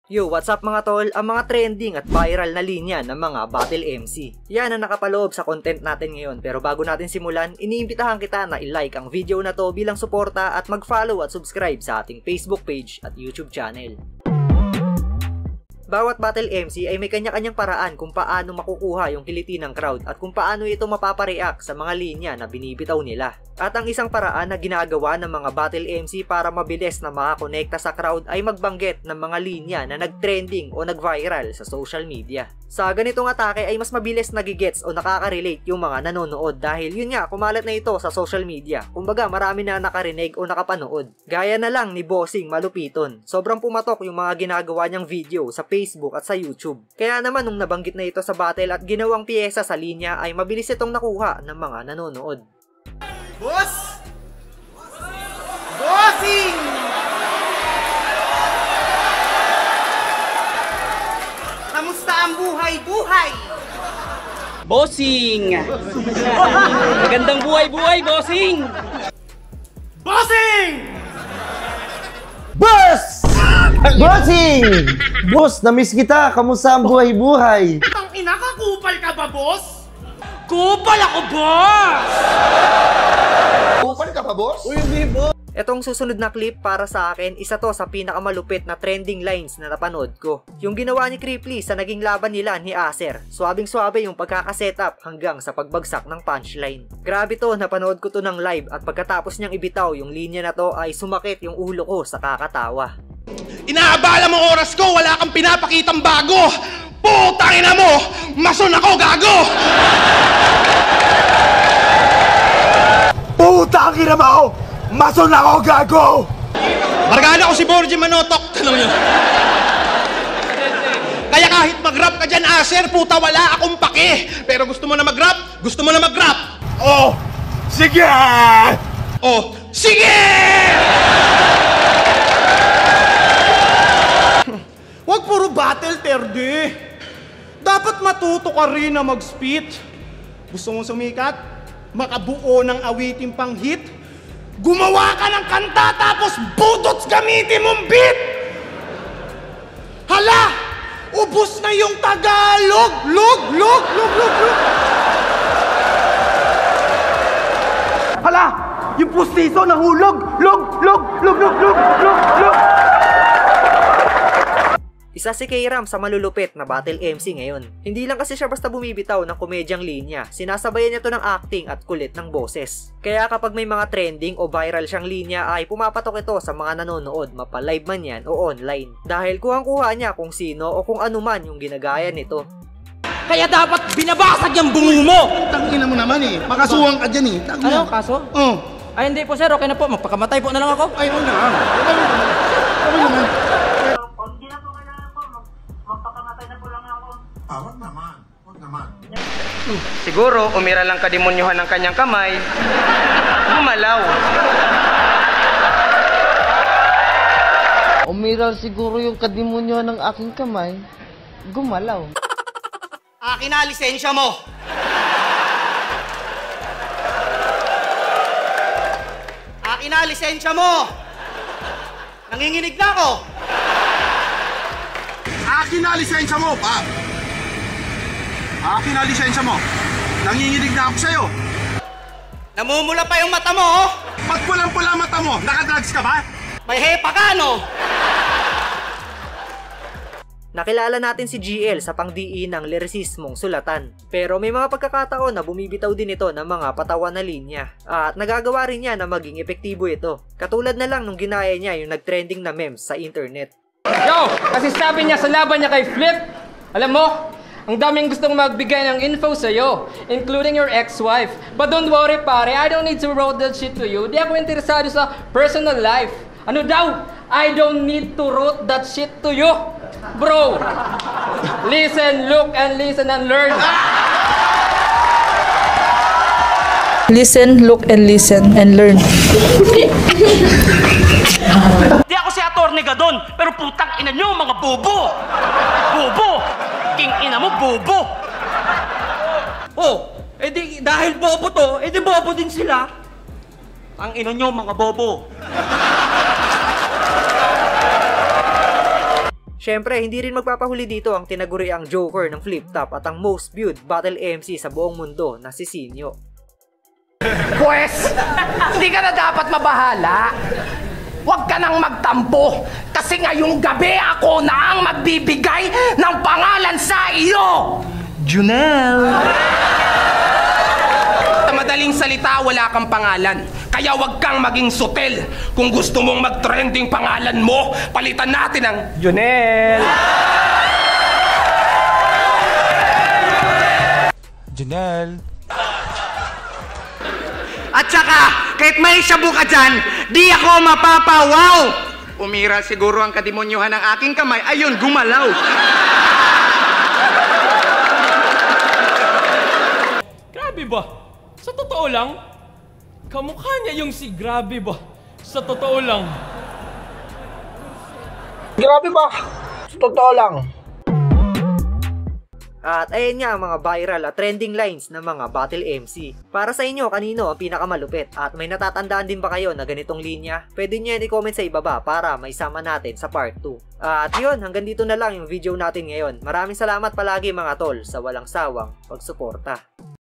Yo, what's up mga tol? Ang mga trending at viral na linya ng mga battle MC. Yan ang nakapaloob sa content natin ngayon. Pero bago natin simulan, iniimbitahan kita na i-like ang video na to bilang suporta at mag-follow at subscribe sa ating Facebook page at YouTube channel. Bawat battle MC ay may kanya-kanyang paraan kung paano makukuha yung kiliti ng crowd at kung paano ito mapapareact sa mga linya na binibitaw nila. At ang isang paraan na ginagawa ng mga battle MC para mabilis na makakonekta sa crowd ay magbanggit ng mga linya na nag-trending o nag-viral sa social media. Sa ganitong atake ay mas mabilis nagigets o nakaka-relate yung mga nanonood dahil yun nga, kumalat na ito sa social media. Kumbaga marami na nakarinig o nakapanood. Gaya na lang ni Bossing Malupiton. Sobrang pumatok yung mga ginagawa niyang video sa Facebook at sa YouTube. Kaya naman nung nabanggit na ito sa battle at ginawang piyesa sa linya ay mabilis itong nakuha ng mga nanonood. Boss! Bossing! Kamusta ang buhay-buhay? Bossing! Magandang buhay-buhay, Bossing! Bossing! Boss! Bossing! Boss, na-miss kita. Kamusta ang buhay-buhay? Ang ina ka, kupal ka ba, boss? Kupal ako, boss! Kupal ka pa, boss? Uy, hindi, boss. Etong susunod na clip para sa akin, isa to sa pinakamalupit na trending lines na napanood ko. Yung ginawa ni Cripply sa naging laban nila ni Acer. Swabing-swabe yung pagkakasetup hanggang sa pagbagsak ng punchline. Grabe to, napanood ko to ng live at pagkatapos niyang ibitaw yung linya na to ay sumakit yung ulo ko sa kakatawa. Inaabala mo oras ko, wala kang pinapakitang bago! Putang ina mo! Mason ako, gago! Putang ina mo! Mason ako, gago! Margana ko si Borgie Manotok, tanong nyo. Kaya kahit mag-rap ka dyan, Acer, puta, wala akong pake. Pero gusto mo na mag-rap? Gusto mo na mag-rap? Oh, sige! Oh, sige! Huwag puro battle, Terde. Dapat matuto ka rin na mag-spit. Gusto mong sumikat? Makabuo ng awiting pang hit? Gumawa ka ng kanta tapos budots gamitin mong beat! Hala! Ubus na yung Tagalog! Log! Hala! Yung pustiso nahulog! Log! Isa si K-Ram sa malulupit na battle MC ngayon. Hindi lang kasi siya basta bumibitaw ng komedyang linya, sinasabayan niya to ng acting at kulit ng boses. Kaya kapag may mga trending o viral siyang linya ay pumapatok ito sa mga nanonood, mapa-live man yan o online. Dahil kuhang-kuha niya kung sino o kung ano man yung ginagaya nito. Kaya dapat binabasag yung bungo mo! Tangina mo naman eh. Makasuwang ka dyan eh. Ano, kaso? Oo. Ay, hindi po sir, okay na po. Magpakamatay po na lang ako. Ay, na. Okay naman. Wag naman. Siguro, umira lang kademonyohan ng kanyang kamay. Gumalaw. Umiral siguro yung kademonyo ng aking kamay. Gumalaw. Akin na lisensya mo. Akin na lisensya mo. Nanginginig na ako. Akin na lisensya mo, pa! Akin na lisensya mo. Nanginginig na ako sa'yo. Namumula pa yung mata mo, oh. Ba't pulang-pula mata mo? Nakadrugs ka ba? May hepa ka, no? Nakilala natin si GL sa pangdiin ng lirisismong sulatan. Pero may mga pagkakataon na bumibitaw din ito ng mga patawan na linya. At nagagawa rin niya na maging epektibo ito. Katulad na lang nung ginaya niya yung nagtrending na memes sa internet. Yo! Kasi sabi niya sa laban niya kay Flip, alam mo, ang daming gustong magbigay ng info sa'yo, including your ex-wife. But don't worry pare, I don't need to roll that shit to you. Di ako interesado sa personal life. Ano daw? I don't need to roll that shit to you. Bro, listen, look, and listen and learn. Listen, look, and listen, and learn. Di ako si Atty. Gadon, pero putang ina nyo, mga bobo! Bobo! King ina mo, bobo! Oh, edi dahil bobo to, edi bobo din sila. Ang ina nyo, mga bobo. Syempre, hindi rin magpapahuli dito ang tinaguriang Joker ng Flip Top at ang most viewed battle MC sa buong mundo na si Sinyo. Pwes, hindi ka na dapat mabahala. Huwag ka nang magtampo kasi ngayong gabi ako na ang magbibigay ng pangalan sa iyo! Junel! Sa madaling salita, wala kang pangalan. Kaya huwag kang maging sutel. Kung gusto mong mag-trending pangalan mo, palitan natin ang Junel! Janelle. At saka, kahit may shabu ka dyan, di ako mapapawaw! Umira siguro ang kademonyuhan ng aking kamay, ayun, gumalaw! Grabe ba? Sa totoo lang? Kamukha niya yung si Grabe ba? Sa totoo lang. Grabe ba? Sa totoo lang. At ayan nga ang mga viral at trending lines ng mga battle MC. Para sa inyo, kanino ang pinakamalupit? At may natatandaan din ba kayo na ganitong linya? Pwede nyo yan i-comment sa ibaba para maisama natin sa part 2. At yun, hanggang dito na lang yung video natin ngayon. Maraming salamat palagi mga tol sa walang sawang pagsuporta.